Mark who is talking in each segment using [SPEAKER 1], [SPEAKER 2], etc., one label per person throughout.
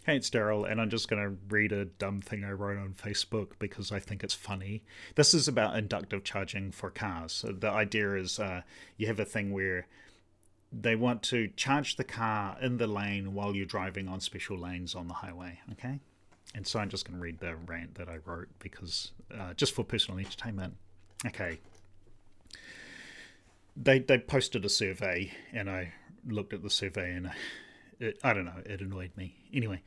[SPEAKER 1] Hey, it's Daryl, and I'm just going to read a dumb thing I wrote on Facebook because I think it's funny. This is about inductive charging for cars. So the idea is you have a thing where they want to charge the car in the lane while you're driving on special lanes on the highway, okay? And so I'm just going to read the rant that I wrote because just for personal entertainment. Okay. They posted a survey, and I looked at the survey, and I don't know, it annoyed me. Anyway,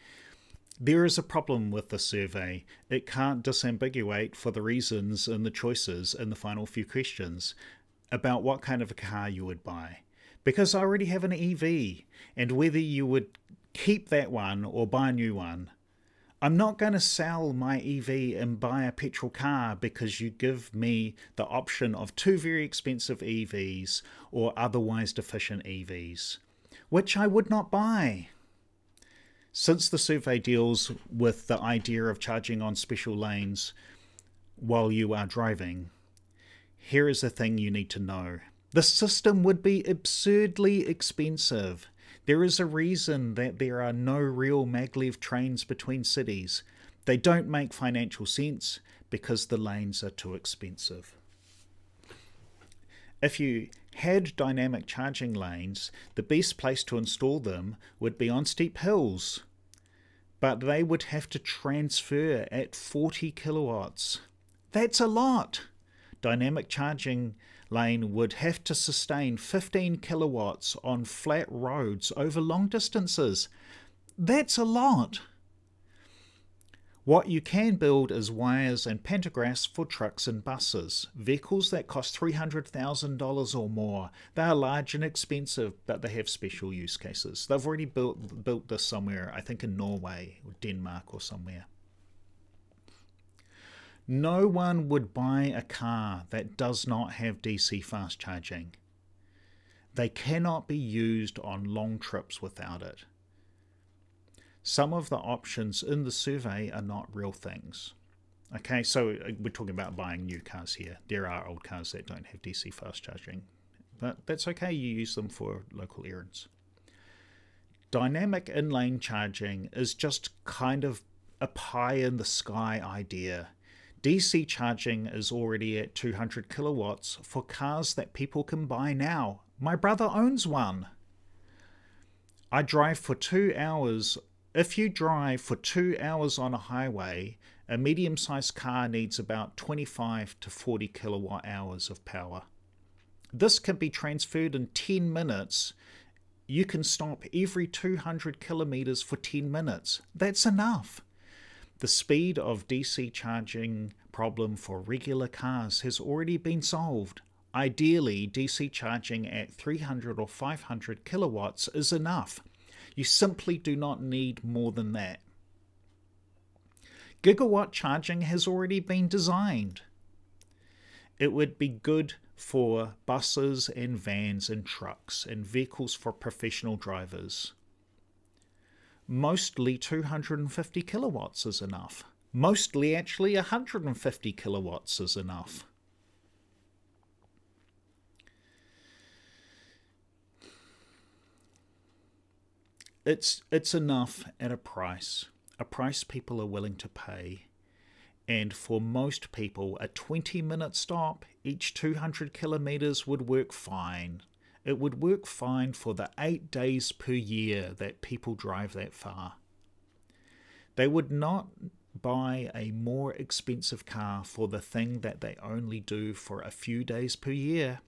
[SPEAKER 1] there is a problem with the survey. It can't disambiguate for the reasons and the choices in the final few questions about what kind of a car you would buy. Because I already have an EV, and whether you would keep that one or buy a new one. I'm not going to sell my EV and buy a petrol car because you give me the option of two very expensive EVs or otherwise deficient EVs, which I would not buy. Since the survey deals with the idea of charging on special lanes while you are driving, here is a thing you need to know. The system would be absurdly expensive. There is a reason that there are no real maglev trains between cities. They don't make financial sense because the lanes are too expensive. If you had dynamic charging lanes, the best place to install them would be on steep hills. But they would have to transfer at 40 kilowatts. That's a lot. Dynamic charging lane would have to sustain 15 kilowatts on flat roads over long distances. That's a lot. What you can build is wires and pantographs for trucks and buses, vehicles that cost $300,000 or more. They are large and expensive, but they have special use cases. They've already built this somewhere, I think in Norway or Denmark or somewhere. No one would buy a car that does not have DC fast charging. They cannot be used on long trips without it. Some of the options in the survey are not real things. Okay, so we're talking about buying new cars here. There are old cars that don't have DC fast charging, but that's okay, you use them for local errands. Dynamic in-lane charging is just kind of a pie-in-the-sky idea. DC charging is already at 200 kilowatts for cars that people can buy now. My brother owns one. I drive for 2 hours. If you drive for 2 hours on a highway, a medium-sized car needs about 25 to 40 kilowatt hours of power. This can be transferred in 10 minutes. You can stop every 200 kilometers for 10 minutes. That's enough. The speed of DC charging problem for regular cars has already been solved. Ideally, DC charging at 300 or 500 kilowatts is enough. You simply do not need more than that. GigaWatt charging has already been designed. It would be good for buses and vans and trucks and vehicles for professional drivers. Mostly 250 kilowatts is enough. Mostly actually 150 kilowatts is enough. It's enough at a price people are willing to pay. And for most people, a 20-minute stop each 200 kilometers would work fine. It would work fine for the 8 days per year that people drive that far. They would not buy a more expensive car for the thing that they only do for a few days per year.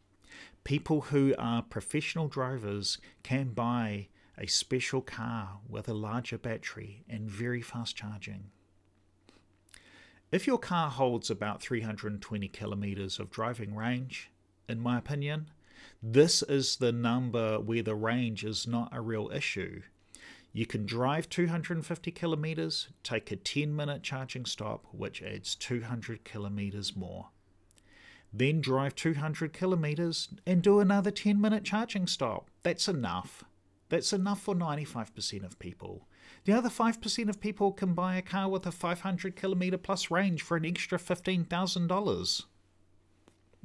[SPEAKER 1] People who are professional drivers can buy a special car with a larger battery and very fast charging. If your car holds about 320 kilometers of driving range, in my opinion, this is the number where the range is not a real issue. You can drive 250 kilometers, take a 10-minute charging stop, which adds 200 kilometers more. Then drive 200 kilometers and do another 10-minute charging stop. That's enough. That's enough for 95% of people. The other 5% of people can buy a car with a 500 kilometer plus range for an extra $15,000.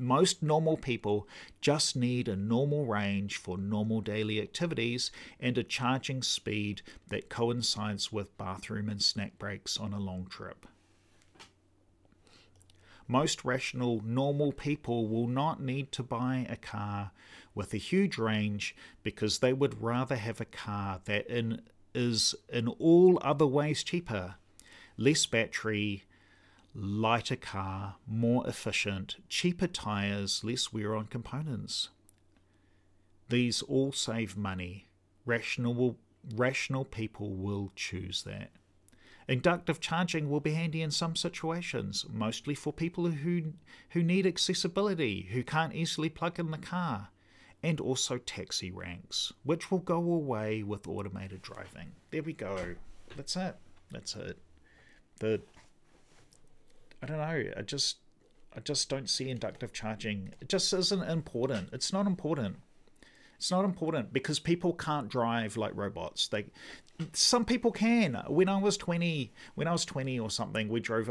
[SPEAKER 1] Most normal people just need a normal range for normal daily activities and a charging speed that coincides with bathroom and snack breaks on a long trip. Most rational, normal people will not need to buy a car with a huge range because they would rather have a car that is in all other ways cheaper, less battery, lighter car, more efficient, cheaper tyres, less wear on components. These all save money. Rational people will choose that. Inductive charging will be handy in some situations, mostly for people who need accessibility, who can't easily plug in the car, and also taxi ranks, which will go away with automated driving. There we go. That's it. I don't know. I just don't see inductive charging. It just isn't important. It's not important. It's not important because people can't drive like robots. Some people can. When I was 20 or something, we drove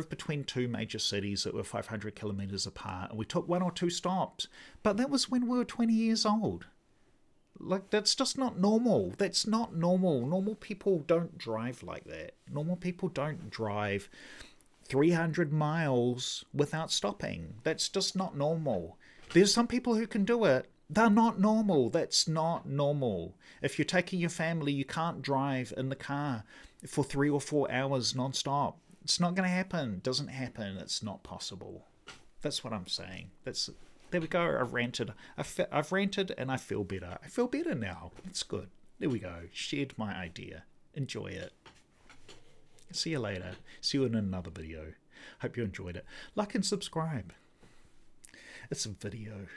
[SPEAKER 1] between two major cities that were 500 kilometers apart, and we took 1 or 2 stops. But that was when we were 20 years old. Like, that's just not normal. That's not normal. Normal people don't drive like that. Normal people don't drive 300 miles without stopping. That's just not normal. There's some people who can do it. They're not normal. That's not normal. If you're taking your family, you can't drive in the car for 3 or 4 hours non-stop. It's not going to happen. It doesn't happen. It's not possible. That's what I'm saying. There we go. I've ranted. I've ranted and I feel better. I feel better now. It's good. There we go. Shared my idea. Enjoy it. See you later. See you in another video. Hope you enjoyed it. Like and subscribe. It's a video.